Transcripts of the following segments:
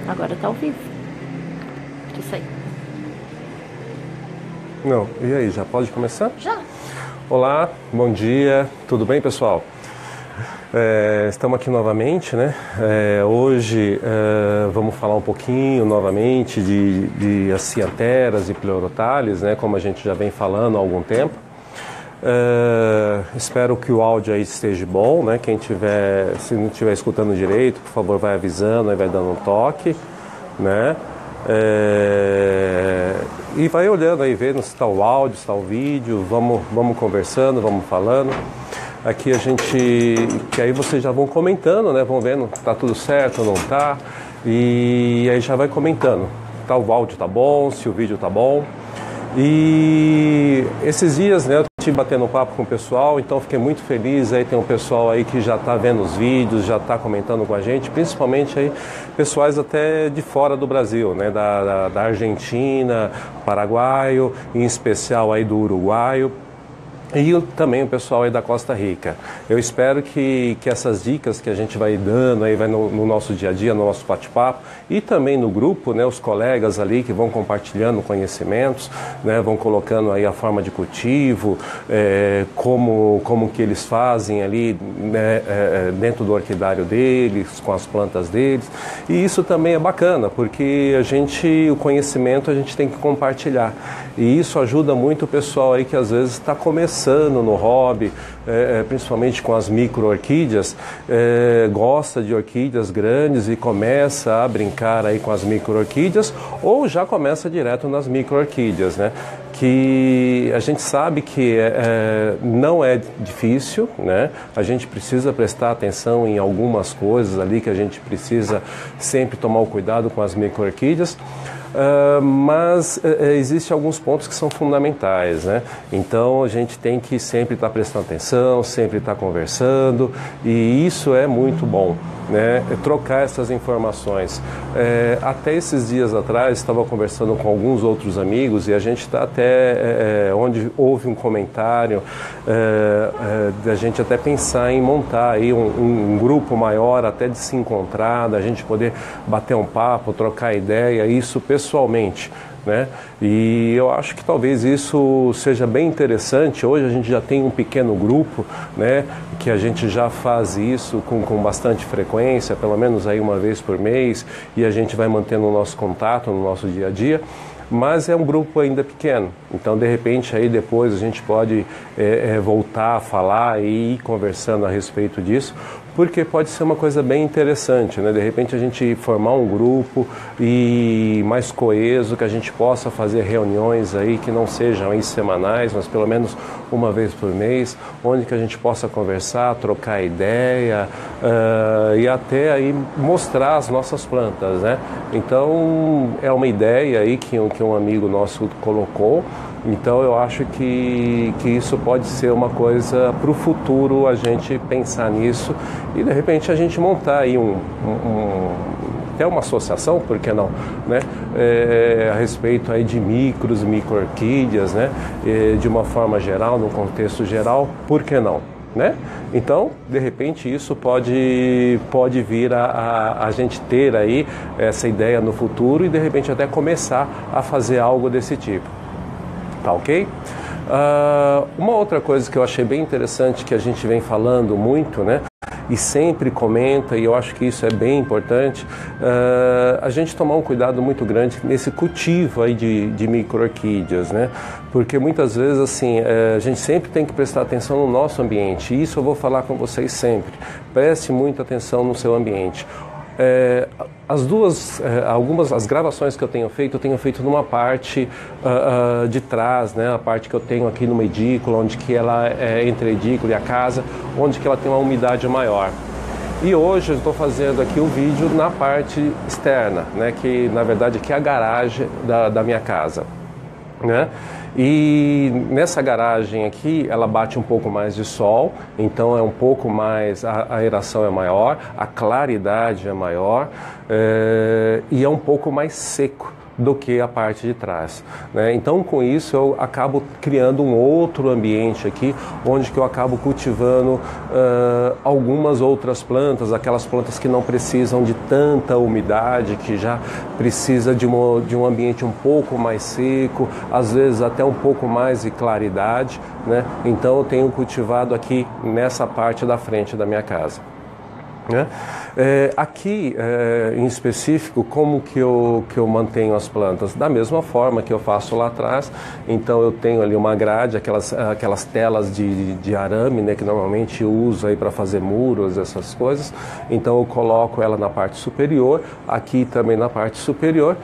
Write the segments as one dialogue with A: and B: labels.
A: Agora tá ao vivo. Isso aí.
B: Não, e aí, já pode começar?
A: Já.
B: Olá, bom dia, tudo bem, pessoal? Estamos aqui novamente, né? Hoje vamos falar um pouquinho novamente de cianteras e pleurothallis, né? Como a gente já vem falando há algum tempo. Espero que o áudio aí esteja bom, né? Se não estiver escutando direito, por favor, vai avisando, aí vai dando um toque, né? E vai olhando aí, vendo se está o áudio, se está o vídeo, vamos conversando, vamos falando. Aqui que aí vocês já vão comentando, né? Vão vendo se está tudo certo ou não está. E aí já vai comentando. O áudio tá bom, se o vídeo tá bom. E esses dias, né, eu estive batendo um papo com o pessoal, então fiquei muito feliz. Aí tem um pessoal aí que já está vendo os vídeos, já está comentando com a gente, principalmente aí pessoais até de fora do Brasil, né, da Argentina, paraguaio, em especial aí do uruguaio. E também o pessoal aí da Costa Rica. Eu espero que essas dicas que a gente vai dando aí, vai no nosso dia a dia, no nosso bate-papo, e também no grupo, né, os colegas ali que vão compartilhando conhecimentos, né, vão colocando aí a forma de cultivo, como que eles fazem ali, né, dentro do orquidário deles, com as plantas deles. E isso também é bacana, porque o conhecimento a gente tem que compartilhar. E isso ajuda muito o pessoal aí que às vezes está começando no hobby, principalmente com as micro-orquídeas, gosta de orquídeas grandes e começa a brincar aí com as micro-orquídeas, ou já começa direto nas micro-orquídeas, né? Que a gente sabe que não é difícil, né? A gente precisa prestar atenção em algumas coisas ali que a gente precisa sempre tomar o cuidado com as micro-orquídeas. Mas existem alguns pontos que são fundamentais, né? Então a gente tem que sempre estar prestando atenção, sempre estar conversando, e isso é muito bom, né? Trocar essas informações. Até esses dias atrás estava conversando com alguns outros amigos e a gente está até onde houve um comentário da gente até pensar em montar aí um grupo maior, até de se encontrar, da gente poder bater um papo, trocar ideia, isso pessoalmente, né? E eu acho que talvez isso seja bem interessante. Hoje a gente já tem um pequeno grupo, né, que a gente já faz isso com bastante frequência, pelo menos aí uma vez por mês, e a gente vai mantendo o nosso contato no nosso dia a dia. Mas é um grupo ainda pequeno, então de repente aí depois a gente pode voltar a falar e ir conversando a respeito disso, porque pode ser uma coisa bem interessante, né? De repente a gente formar um grupo e mais coeso, que a gente possa fazer reuniões aí que não sejam aí semanais, mas pelo menos uma vez por mês, onde que a gente possa conversar, trocar ideia e até aí mostrar as nossas plantas, né? Então é uma ideia aí que um amigo nosso colocou. Então eu acho que isso pode ser uma coisa para o futuro, a gente pensar nisso e de repente a gente montar aí até uma associação, por que não, né? A respeito aí de micro-orquídeas, né? De uma forma geral, num contexto geral, por que não? Né? Então, de repente, isso pode vir a gente ter aí essa ideia no futuro e de repente até começar a fazer algo desse tipo. Tá ok? Uma outra coisa que eu achei bem interessante, que a gente vem falando muito, né? E sempre comenta, e eu acho que isso é bem importante, a gente tomar um cuidado muito grande nesse cultivo aí de micro-orquídeas, né? Porque muitas vezes, assim, a gente sempre tem que prestar atenção no nosso ambiente, e isso eu vou falar com vocês sempre. Preste muita atenção no seu ambiente. As gravações que eu tenho feito numa parte de trás, né? A parte que eu tenho aqui numa edícula, onde que ela é entre a edícula e a casa, onde que ela tem uma umidade maior. E hoje eu estou fazendo aqui um vídeo na parte externa, né? Que na verdade aqui é a garagem da minha casa, né? E nessa garagem aqui, ela bate um pouco mais de sol, então é um pouco mais, a aeração é maior, a claridade é maior e é um pouco mais seco, do que a parte de trás, né? Então, com isso, eu acabo criando um outro ambiente aqui, onde que eu acabo cultivando algumas outras plantas, aquelas plantas que não precisam de tanta umidade, que já precisa de um ambiente um pouco mais seco, às vezes até um pouco mais de claridade, né? Então, eu tenho cultivado aqui nessa parte da frente da minha casa, né? Aqui em específico, como que eu mantenho as plantas? Da mesma forma que eu faço lá atrás. Então eu tenho ali uma grade, aquelas telas de arame, né, que normalmente eu uso aí para fazer muros, essas coisas. Então eu coloco ela na parte superior, aqui também na parte superior.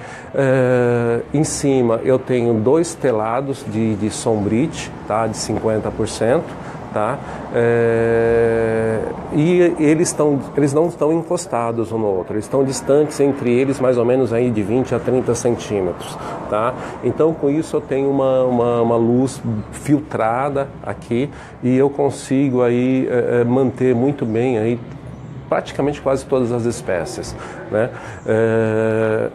B: Em cima eu tenho 2 telados de sombrite, tá, de 50%. Tá? E eles não estão encostados um no outro, eles estão distantes entre eles mais ou menos aí de 20 a 30 centímetros. Tá? Então com isso eu tenho uma luz filtrada aqui e eu consigo aí manter muito bem aí praticamente quase todas as espécies, né?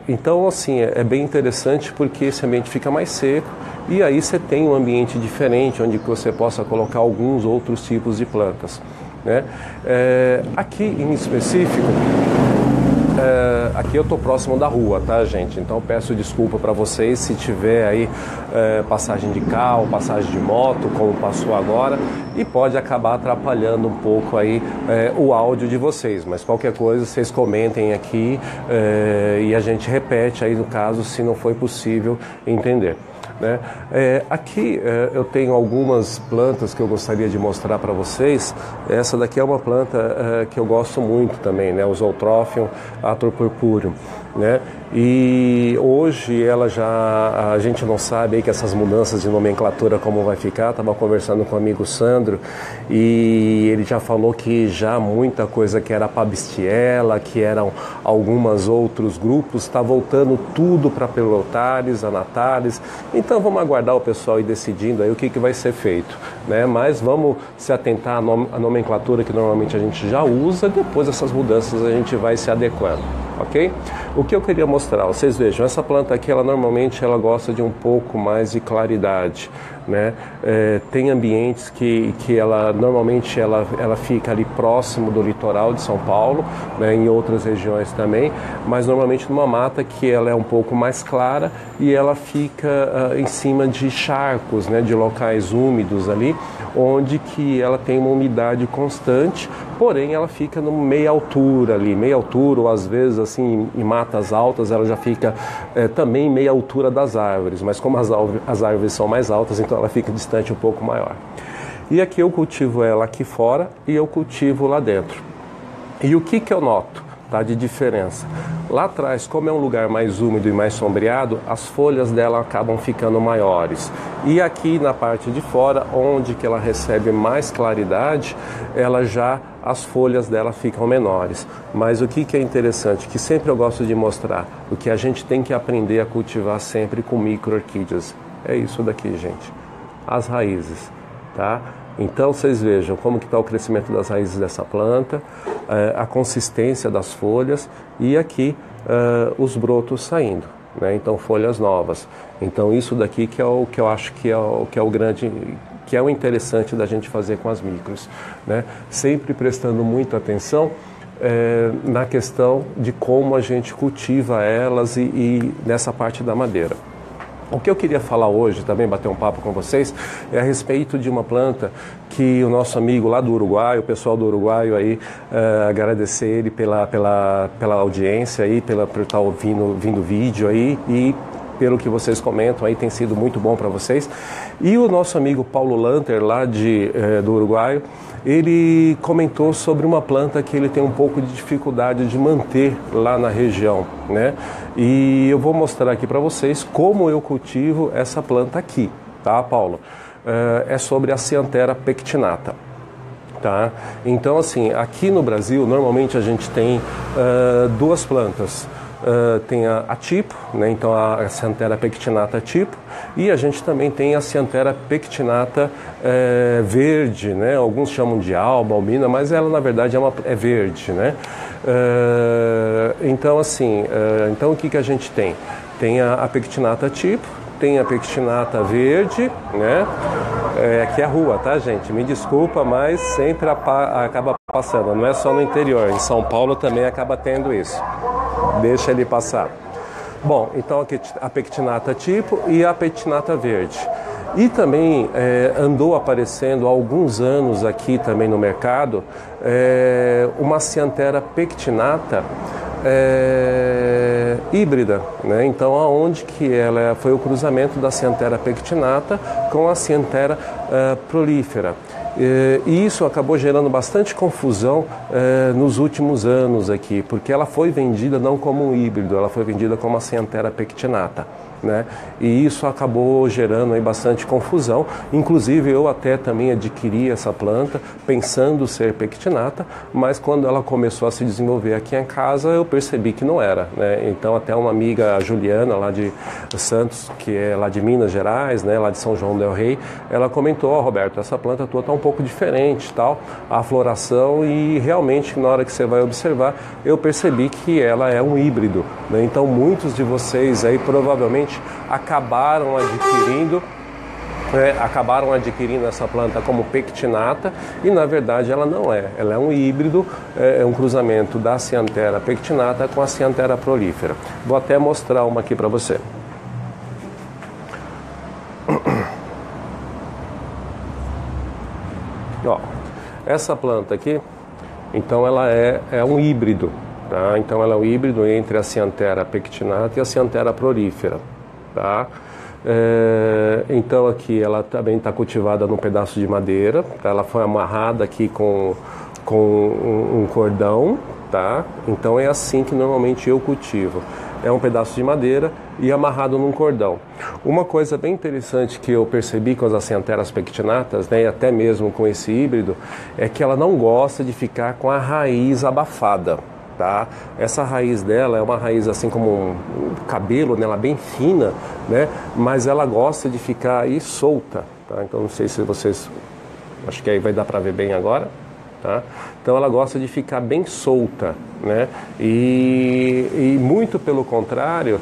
B: Então assim, é bem interessante porque esse ambiente fica mais seco e aí você tem um ambiente diferente onde você possa colocar alguns outros tipos de plantas, né? Aqui em específico, aqui eu estou próximo da rua, tá, gente? Então peço desculpa para vocês se tiver aí passagem de carro, passagem de moto, como passou agora, e pode acabar atrapalhando um pouco aí o áudio de vocês. Mas qualquer coisa vocês comentem aqui e a gente repete aí no caso se não foi possível entender, né? Aqui eu tenho algumas plantas que eu gostaria de mostrar para vocês. Essa daqui é uma planta que eu gosto muito também, né? O Zootrophium atropurpureum, né? E hoje a gente não sabe aí que essas mudanças de nomenclatura como vai ficar. Estava conversando com o amigo Sandro e ele já falou que já muita coisa que era Pabistiella, que eram alguns outros grupos, está voltando tudo para Pelotales, Anatales. Então vamos aguardar o pessoal ir decidindo aí o que vai ser feito, né? Mas vamos se atentar à nomenclatura que normalmente a gente já usa, depois dessas mudanças a gente vai se adequando, ok? O que eu queria mostrar, vocês vejam, essa planta aqui, ela normalmente gosta de um pouco mais de claridade, né? Tem ambientes que ela normalmente ela fica ali próximo do litoral de São Paulo, né? Em outras regiões também, mas normalmente numa mata que ela é um pouco mais clara e ela fica em cima de charcos, né? De locais úmidos ali, onde que ela tem uma umidade constante, porém ela fica no meia altura ali, meia altura, ou às vezes assim em matas altas ela já fica também meia altura das árvores, mas como as árvores são mais altas, então ela fica distante um pouco maior. E aqui eu cultivo ela aqui fora e eu cultivo lá dentro. E o que eu noto, tá, de diferença? Lá atrás, como é um lugar mais úmido e mais sombreado, as folhas dela acabam ficando maiores. E aqui na parte de fora, onde que ela recebe mais claridade, as folhas dela ficam menores. Mas o que é interessante, que sempre eu gosto de mostrar, o que a gente tem que aprender a cultivar sempre com micro-orquídeas. É isso daqui, gente. As raízes, tá? Então vocês vejam como que está o crescimento das raízes dessa planta, a consistência das folhas e aqui os brotos saindo, né? Então folhas novas. Então isso daqui que é o que eu acho que é o grande, que é o interessante da gente fazer com as micros, né? Sempre prestando muita atenção na questão de como a gente cultiva elas e nessa parte da madeira. O que eu queria falar hoje, também bater um papo com vocês, é a respeito de uma planta que o nosso amigo lá do Uruguai, o pessoal do Uruguai aí, agradecer ele pela audiência aí, por estar ouvindo o vídeo aí e pelo que vocês comentam aí, tem sido muito bom para vocês. E o nosso amigo Paulo Lanter lá do Uruguai, ele comentou sobre uma planta que ele tem um pouco de dificuldade de manter lá na região, né? E eu vou mostrar aqui para vocês como eu cultivo essa planta aqui, tá, Paulo? É sobre a Cyanthera pectinata, tá? Então, assim, aqui no Brasil, normalmente a gente tem duas plantas. Tem a tipo, né? Então a Cyanthera pectinata tipo, e a gente também tem a Cyanthera pectinata verde, né? Alguns chamam de alba, albina, mas ela na verdade é verde, né? Então, assim, então o que a gente tem? Tem a pectinata tipo, tem a pectinata verde, né? Aqui é a rua, tá, gente? Me desculpa, mas sempre acaba passando. Não é só no interior, em São Paulo também acaba tendo isso. Deixa ele passar. Bom, então aqui a pectinata tipo e a pectinata verde. E também andou aparecendo há alguns anos aqui também no mercado uma Cianthera pectinata híbrida, né? Então aonde que ela foi o cruzamento da Cianthera pectinata com a Cianthera prolífera. E isso acabou gerando bastante confusão nos últimos anos aqui, porque ela foi vendida não como um híbrido, ela foi vendida como a Cianthera pectinata, né? E isso acabou gerando aí bastante confusão. Inclusive eu até também adquiri essa planta pensando ser pectinata, mas quando ela começou a se desenvolver aqui em casa eu percebi que não era, né? Então até uma amiga, a Juliana, lá de Santos, que é lá de Minas Gerais, né, lá de São João del Rei, ela comentou: Roberto, essa planta tua está um pouco diferente, tal, a floração, e realmente na hora que você vai observar eu percebi que ela é um híbrido, né? Então muitos de vocês aí provavelmente acabaram adquirindo essa planta como pectinata, e na verdade ela não é. Ela é um híbrido, é um cruzamento da Cianthera pectinata com a Cianthera prolífera. Vou até mostrar uma aqui para você. Ó, essa planta aqui, então ela é um híbrido, tá? Então ela é um híbrido entre a Cianthera pectinata e a Cianthera prolífera, tá? Então aqui ela também está cultivada num pedaço de madeira, tá? Ela foi amarrada aqui com um cordão, tá? Então é assim que normalmente eu cultivo. É um pedaço de madeira e amarrado num cordão. Uma coisa bem interessante que eu percebi com as Ciantheras pectinatas, né, e até mesmo com esse híbrido, é que ela não gosta de ficar com a raiz abafada. Tá? Essa raiz dela é uma raiz assim como um cabelo, né? Ela é bem fina, né? Mas ela gosta de ficar aí solta, tá? Então não sei se vocês, acho que aí vai dar para ver bem agora, tá? Então ela gosta de ficar bem solta, né? E muito pelo contrário,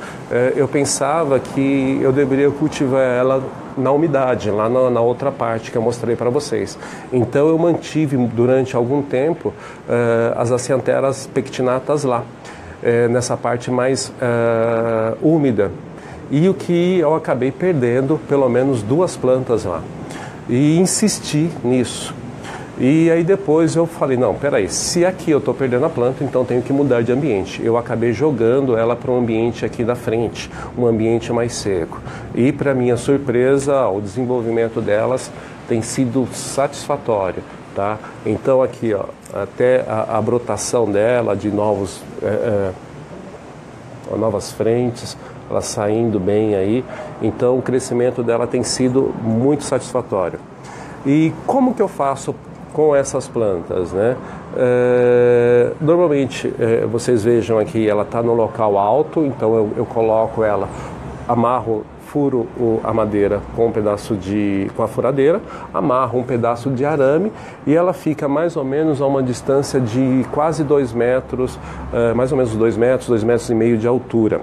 B: eu pensava que eu deveria cultivar ela na umidade, lá na outra parte que eu mostrei para vocês. Então eu mantive durante algum tempo as Ciantheras pectinatas lá, nessa parte mais úmida. E o que eu acabei perdendo, pelo menos 2 plantas lá. E insisti nisso. E aí depois eu falei, não, peraí, se aqui eu estou perdendo a planta, então tenho que mudar de ambiente. Eu acabei jogando ela para um ambiente aqui da frente, um ambiente mais seco. E para minha surpresa, o desenvolvimento delas tem sido satisfatório, tá? Então aqui, ó, até a brotação dela de novas frentes, ela saindo bem aí. Então o crescimento dela tem sido muito satisfatório. E como que eu faço com essas plantas, né? Normalmente, vocês vejam aqui, ela está no local alto, então eu coloco ela, amarro, furo a madeira com com a furadeira, amarro um pedaço de arame e ela fica mais ou menos a uma distância de quase 2 metros, mais ou menos 2 metros, 2,5 metros de altura.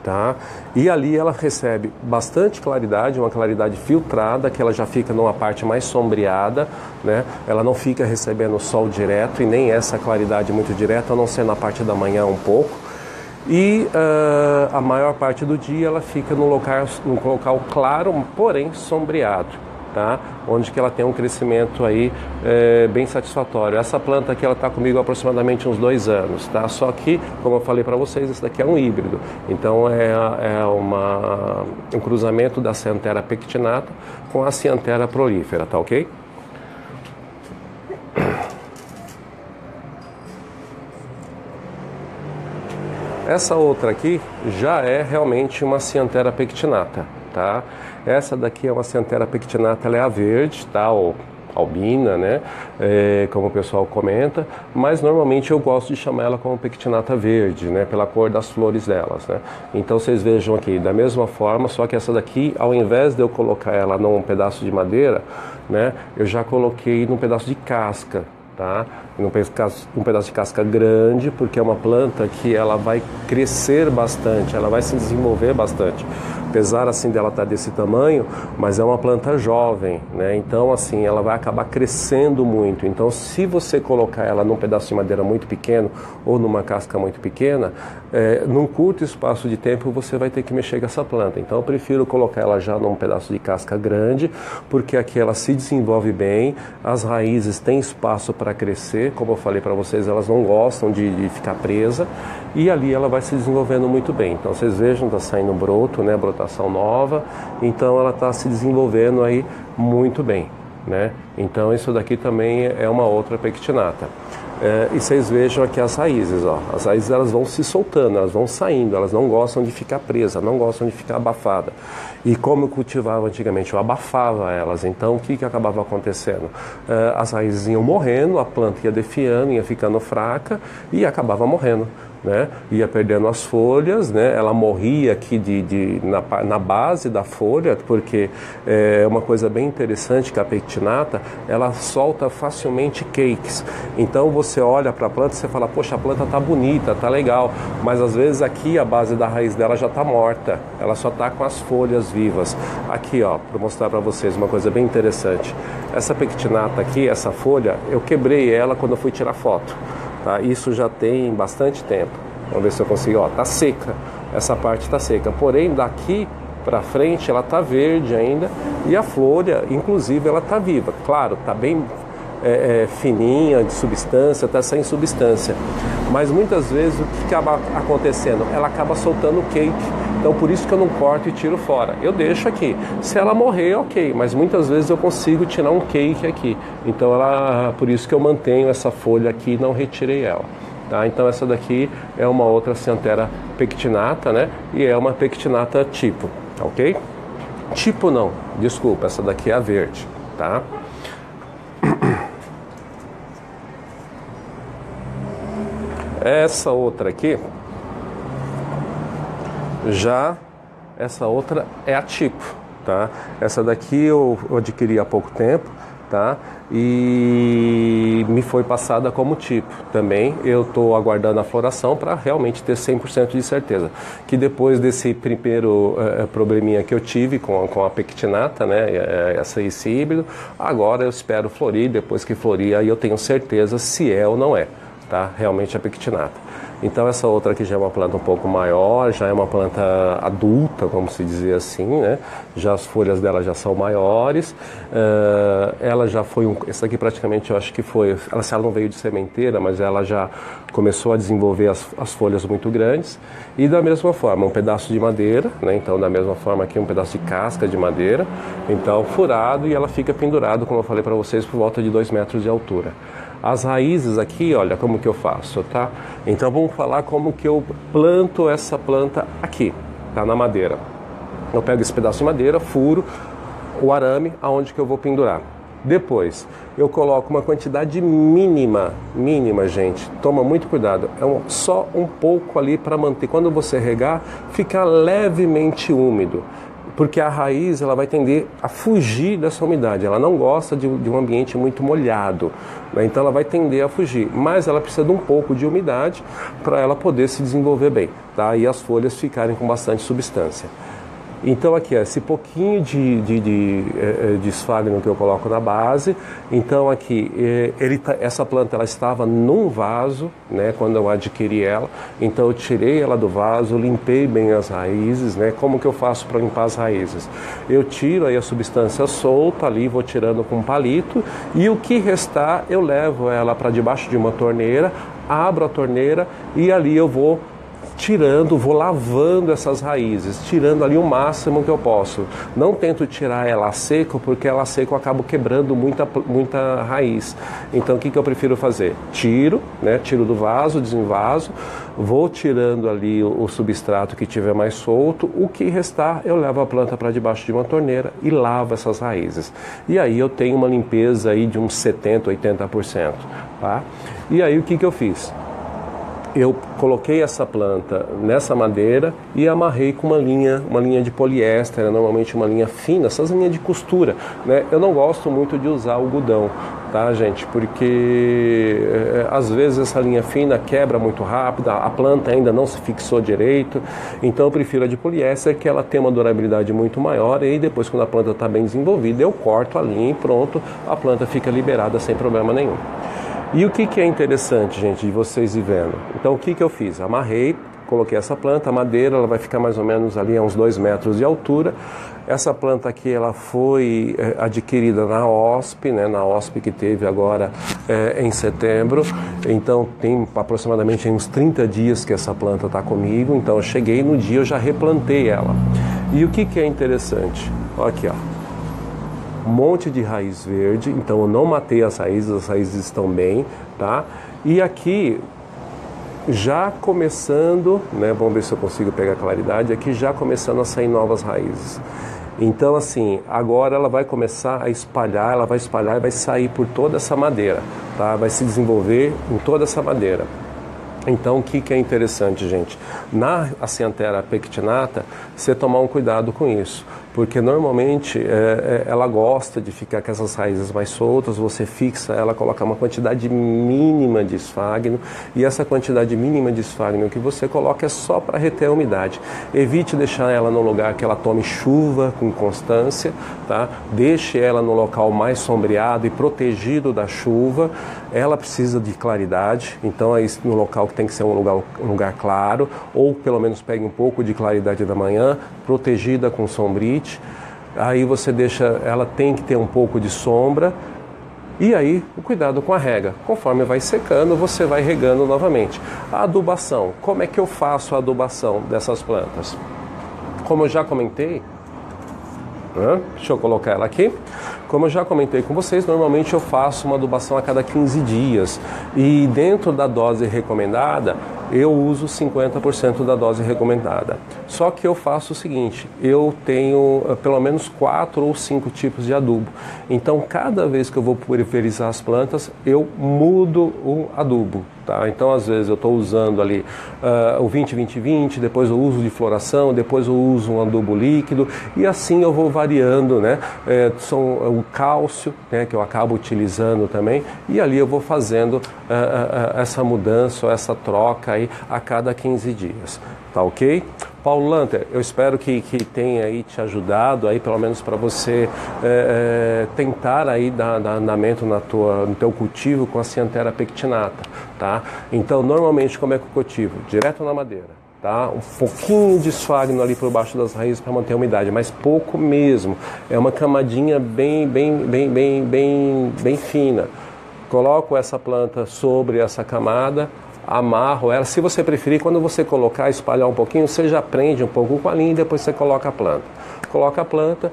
B: Tá? E ali ela recebe bastante claridade, uma claridade filtrada, que ela já fica numa parte mais sombreada, né? Ela não fica recebendo sol direto e nem essa claridade muito direta, a não ser na parte da manhã um pouco. E a maior parte do dia ela fica num local claro, porém sombreado, tá? Onde que ela tem um crescimento aí bem satisfatório. Essa planta aqui ela está comigo há aproximadamente uns 2 anos, tá? Só que, como eu falei para vocês, esse daqui é um híbrido. Então é um cruzamento da Cianthera pectinata com a Cianthera prolífera, tá ok? Essa outra aqui já é realmente uma Cianthera pectinata, tá? Essa daqui é uma Cianthera pectinata, ela é a verde, tá? Ou albina, né? Como o pessoal comenta, mas normalmente eu gosto de chamar ela como pectinata verde, né? Pela cor das flores delas, né? Então vocês vejam aqui, da mesma forma, só que essa daqui, ao invés de eu colocar ela num pedaço de madeira, né? Eu já coloquei num pedaço de casca. tá? Um pedaço de casca grande, porque é uma planta que ela vai crescer bastante, ela vai se desenvolver bastante. Apesar assim dela estar desse tamanho, mas é uma planta jovem, né? Então assim, ela vai acabar crescendo muito. Então se você colocar ela num pedaço de madeira muito pequeno ou numa casca muito pequena, num curto espaço de tempo você vai ter que mexer com essa planta. Então eu prefiro colocar ela já num pedaço de casca grande, porque aqui ela se desenvolve bem, as raízes têm espaço para crescer, como eu falei para vocês, elas não gostam de ficar presa, e ali ela vai se desenvolvendo muito bem. Então vocês vejam, está saindo broto, né, brotação nova, então ela está se desenvolvendo aí muito bem, né? Então isso daqui também é uma outra pectinata. E vocês vejam aqui as raízes, ó. As raízes elas vão se soltando, elas vão saindo, elas não gostam de ficar presas, não gostam de ficar abafada. E como eu cultivava antigamente, eu abafava elas, então o que acabava acontecendo? As raízes iam morrendo, a planta ia definhando, ia ficando fraca e acabava morrendo, né? Ia perdendo as folhas, né? Ela morria aqui na base da folha, porque é uma coisa bem interessante que a pectinata, ela solta facilmente cakes. Então você olha para a planta e você fala, poxa, a planta tá bonita, tá legal, mas às vezes aqui a base da raiz dela já tá morta, ela só tá com as folhas vivas. Aqui, ó, para mostrar para vocês uma coisa bem interessante. Essa pectinata aqui, essa folha, eu quebrei ela quando eu fui tirar foto. Tá? Isso já tem bastante tempo. Vamos ver se eu consigo. Ó, tá seca. Essa parte está seca. Porém, daqui para frente ela tá verde ainda e a folha, inclusive, ela tá viva. Claro, tá bem fininha de substância, tá sem substância. Mas muitas vezes o que acaba acontecendo? Ela acaba soltando cake. Então por isso que eu não corto e tiro fora. Eu deixo aqui. Se ela morrer, ok. Mas muitas vezes eu consigo tirar um cake aqui. Então por isso que eu mantenho essa folha aqui e não retirei ela. Tá? Então essa daqui é uma outra Cyanthera pectinata, né? E é uma pectinata tipo, ok? Tipo não, desculpa, essa daqui é a verde, tá? Essa outra aqui, essa outra é a tipo, tá? Essa daqui eu adquiri há pouco tempo, tá? E me foi passada como tipo também. Eu estou aguardando a floração para realmente ter 100% de certeza. Que depois desse primeiro probleminha que eu tive com a pectinata, né? Esse híbrido, agora eu espero florir. Depois que florir, aí eu tenho certeza se é ou não é. Tá? Realmente a pectinata. Então essa outra aqui já é uma planta um pouco maior, já é uma planta adulta, vamos se dizer assim, né? Já as folhas dela já são maiores. Ela já foi essa aqui praticamente eu acho que foi, ela não veio de sementeira, mas ela já começou a desenvolver as folhas muito grandes. E da mesma forma, um pedaço de madeira, né? Então da mesma forma aqui um pedaço de casca de madeira, então furado, e ela fica pendurado, como eu falei para vocês, por volta de 2 metros de altura. As raízes aqui, olha como que eu faço, tá? Então vamos falar como que eu planto essa planta aqui, tá? Na madeira. Eu pego esse pedaço de madeira, furo o arame aonde que eu vou pendurar. Depois, eu coloco uma quantidade mínima, gente, toma muito cuidado, só um pouco ali para manter, quando você regar, ficar levemente úmido. Porque a raiz ela vai tender a fugir dessa umidade, ela não gosta de um ambiente muito molhado, né? Então ela vai tender a fugir, mas ela precisa de um pouco de umidade para ela poder se desenvolver bem, tá? E as folhas ficarem com bastante substância. Então aqui, esse pouquinho de esfagno que eu coloco na base. Então aqui, essa planta ela estava num vaso, né, quando eu adquiri ela. Então eu tirei ela do vaso, limpei bem as raízes, né? Como que eu faço para limpar as raízes? Eu tiro aí a substância solta ali, vou tirando com um palito, e o que restar eu levo ela para debaixo de uma torneira, abro a torneira e ali eu vou vou lavando essas raízes, tirando ali o máximo que eu posso. Não tento tirar ela a seco, porque ela a seco eu acabo quebrando muita raiz. Então o que eu prefiro fazer? Tiro, né? Tiro do vaso, desenvaso, vou tirando ali o substrato que tiver mais solto, o que restar eu levo a planta para debaixo de uma torneira e lavo essas raízes. E aí eu tenho uma limpeza aí de uns 70%, 80%, tá? E aí o que eu fiz? Eu coloquei essa planta nessa madeira e amarrei com uma linha de poliéster, normalmente uma linha fina, essas linhas de costura, né? Eu não gosto muito de usar algodão, tá, gente? Porque às vezes essa linha fina quebra muito rápido, a planta ainda não se fixou direito, então eu prefiro a de poliéster, que ela tem uma durabilidade muito maior, e aí depois, quando a planta está bem desenvolvida, eu corto a linha e pronto, a planta fica liberada sem problema nenhum. E o que é interessante, gente, de vocês ir vendo? Então, o que eu fiz? Amarrei, coloquei essa planta, a madeira, ela vai ficar mais ou menos ali a uns 2 metros de altura. Essa planta aqui, ela foi adquirida na OSP, né, na OSP que teve agora em setembro. Então, tem aproximadamente uns 30 dias que essa planta está comigo. Então, eu cheguei no dia, eu já replantei ela. E o que é interessante? Olha aqui, ó. Um monte de raiz verde, então eu não matei as raízes estão bem, tá? E aqui, já começando, né, vamos ver se eu consigo pegar claridade, aqui já começando a sair novas raízes. Então, assim, agora ela vai começar a espalhar, ela vai espalhar e vai sair por toda essa madeira, tá? Vai se desenvolver em toda essa madeira. Então, o que é interessante, gente? Na Acianthera pectinata, você tomar um cuidado com isso, porque normalmente ela gosta de ficar com essas raízes mais soltas, você fixa ela, coloca uma quantidade mínima de esfagno, e essa quantidade mínima de esfagno que você coloca é só para reter a umidade. Evite deixar ela no lugar que ela tome chuva com constância, tá? Deixe ela no local mais sombreado e protegido da chuva. Ela precisa de claridade, então aí no local que tem que ser um lugar claro, ou pelo menos pegue um pouco de claridade da manhã, protegida com sombrite. Aí você deixa, ela tem que ter um pouco de sombra, e aí o cuidado com a rega. Conforme vai secando, você vai regando novamente. A adubação, como é que eu faço a adubação dessas plantas? Como eu já comentei, deixa eu colocar ela aqui. Como eu já comentei com vocês, normalmente eu faço uma adubação a cada 15 dias. E dentro da dose recomendada, eu uso 50% da dose recomendada. Só que eu faço o seguinte, eu tenho pelo menos 4 ou 5 tipos de adubo. Então, cada vez que eu vou pulverizar as plantas, eu mudo o adubo. Tá? Então, às vezes eu estou usando ali o 20-20-20, depois eu uso de floração, depois eu uso um adubo líquido, e assim eu vou variando, né? São o cálcio, né, que eu acabo utilizando também, e ali eu vou fazendo essa mudança, essa troca aí a cada 15 dias. Tá ok? Paulo Lanter, eu espero que tenha aí te ajudado aí, pelo menos para você tentar aí dar andamento no teu cultivo com a Acianthera pectinata, tá? Então, normalmente, como é que eu cultivo? Direto na madeira, tá? Um pouquinho de esfagno ali por baixo das raízes para manter a umidade, mas pouco mesmo. É uma camadinha bem fina. Coloco essa planta sobre essa camada, amarro ela. Se você preferir, quando você colocar, espalhar um pouquinho, você já prende um pouco com a linha e depois você coloca a planta. Coloca a planta,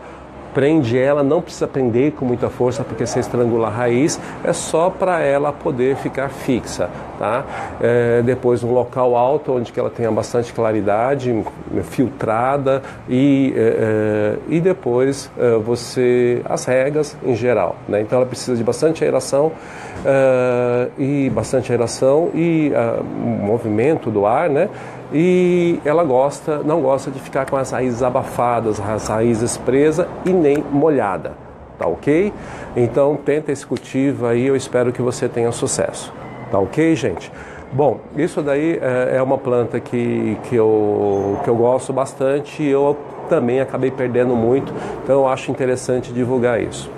B: prende ela, não precisa prender com muita força porque você estrangula a raiz, é só para ela poder ficar fixa, tá? Depois um local alto onde que ela tenha bastante claridade, filtrada, e depois as regas em geral, né? Então ela precisa de bastante aeração e movimento do ar, né? E ela não gosta de ficar com as raízes abafadas, as raízes presas e nem molhada, tá ok? Então tenta esse cultivo aí, eu espero que você tenha sucesso, tá ok, gente? Bom, isso daí é uma planta que eu gosto bastante, e eu também acabei perdendo muito, então eu acho interessante divulgar isso.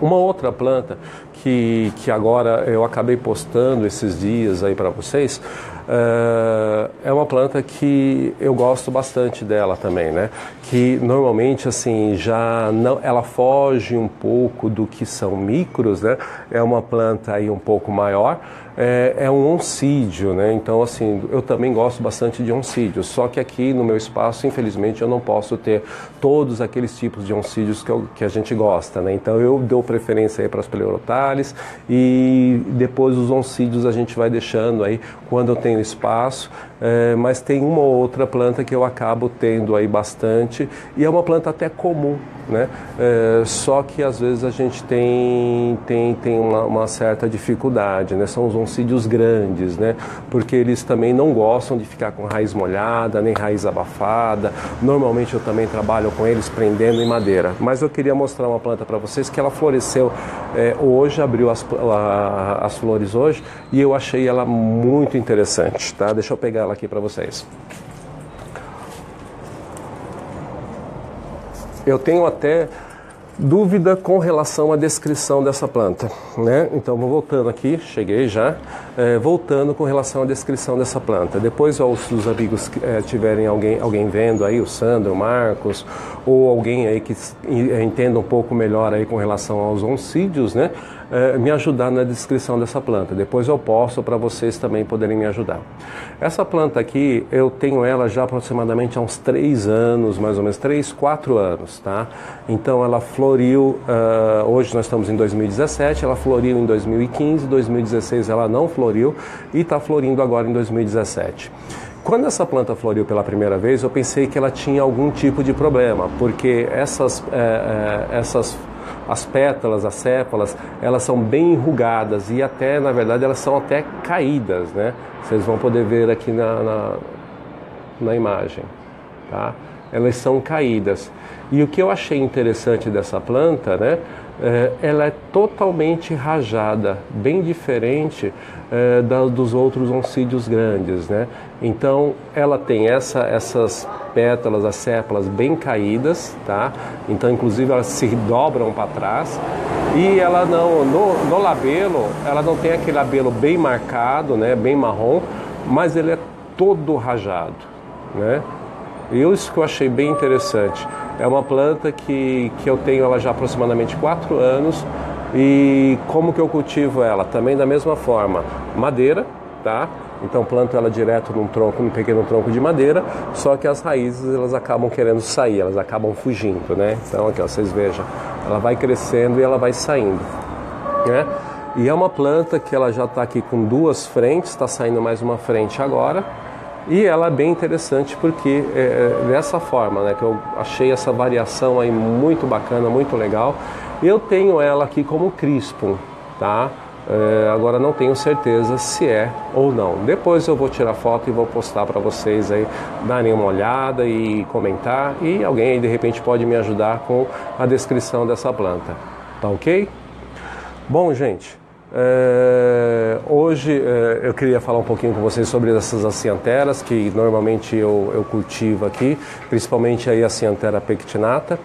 B: Uma outra planta que agora eu acabei postando esses dias aí para vocês, é uma planta que eu gosto bastante dela também, né? Que normalmente assim ela foge um pouco do que são micros, né? É uma planta aí um pouco maior. É um oncídio, né? Então, assim, eu também gosto bastante de oncídios, só que aqui no meu espaço, infelizmente, eu não posso ter todos aqueles tipos de oncídios que a gente gosta, né? Então, eu dou preferência aí para as Pleurothallis, e depois os oncídios a gente vai deixando aí quando eu tenho espaço. mas tem uma ou outra planta que eu acabo tendo aí bastante, e é uma planta até comum, né? Só que às vezes a gente tem uma certa dificuldade, né? São os oncídios grandes, né? Porque eles também não gostam de ficar com raiz molhada, nem raiz abafada. Normalmente eu também trabalho com eles prendendo em madeira. Mas eu queria mostrar uma planta para vocês que ela floresceu hoje, abriu as flores hoje, e eu achei ela muito interessante, tá? Deixa eu pegar ela aqui para vocês. Eu tenho até dúvida com relação à descrição dessa planta, né? Então, vou voltando aqui, cheguei já, voltando com relação à descrição dessa planta. Depois, se os amigos tiverem alguém vendo aí, o Sandro, o Marcos, ou alguém aí que entenda um pouco melhor aí com relação aos oncídios, né? Me ajudar na descrição dessa planta. Depois eu posto para vocês também poderem me ajudar. Essa planta aqui, eu tenho ela já aproximadamente há uns 3 anos, mais ou menos, 3, 4 anos, tá? Então ela floriu, hoje nós estamos em 2017, ela floriu em 2015, 2016 ela não floriu e está florindo agora em 2017. Quando essa planta floriu pela primeira vez, eu pensei que ela tinha algum tipo de problema, porque as pétalas, as sépalas, elas são bem enrugadas e até, na verdade, elas são até caídas, né? Vocês vão poder ver aqui na imagem, tá? Elas são caídas. E o que eu achei interessante dessa planta, né? Ela é totalmente rajada, bem diferente dos outros oncídios grandes, né? Então, ela tem essas pétalas, as sépalas bem caídas, tá? Então, inclusive, elas se dobram para trás. E ela não, no labelo, ela não tem aquele labelo bem marcado, né? Bem marrom, mas ele é todo rajado, né? E isso que eu achei bem interessante. É uma planta que eu tenho ela já há aproximadamente 4 anos. E como que eu cultivo ela? Também da mesma forma, madeira, tá? Então planto ela direto num pequeno tronco de madeira, só que as raízes elas acabam querendo sair, elas acabam fugindo, né? Então aqui ó, vocês vejam, ela vai crescendo e ela vai saindo, né? E é uma planta que ela já está aqui com 2 frentes, está saindo mais uma frente agora. E ela é bem interessante porque dessa forma, né, que eu achei essa variação aí muito bacana, muito legal. Eu tenho ela aqui como crispum, tá? Agora não tenho certeza se é ou não. Depois eu vou tirar foto e vou postar para vocês aí darem uma olhada e comentar. E alguém aí de repente pode me ajudar com a descrição dessa planta, tá ok? Bom, gente. Hoje eu queria falar um pouquinho com vocês sobre essas acianteras que normalmente eu cultivo aqui, principalmente aí a aciantera pectinata,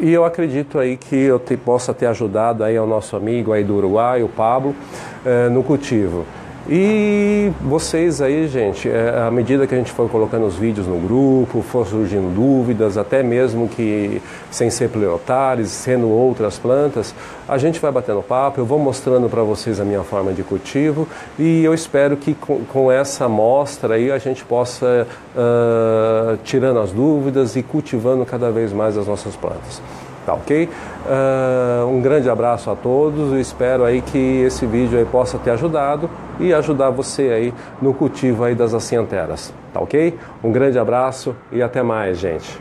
B: e eu acredito aí que eu possa ter ajudado aí ao nosso amigo aí do Uruguai, o Pablo, no cultivo. E vocês aí, gente, à medida que a gente for colocando os vídeos no grupo, for surgindo dúvidas, até mesmo que sem ser pleotares, sendo outras plantas, a gente vai batendo papo, eu vou mostrando para vocês a minha forma de cultivo e eu espero que com essa amostra aí a gente possa tirando as dúvidas e cultivando cada vez mais as nossas plantas. Tá ok? Um grande abraço a todos e espero aí que esse vídeo aí possa ter ajudado e ajudar você aí no cultivo aí das acianteras. Tá ok? Um grande abraço e até mais, gente.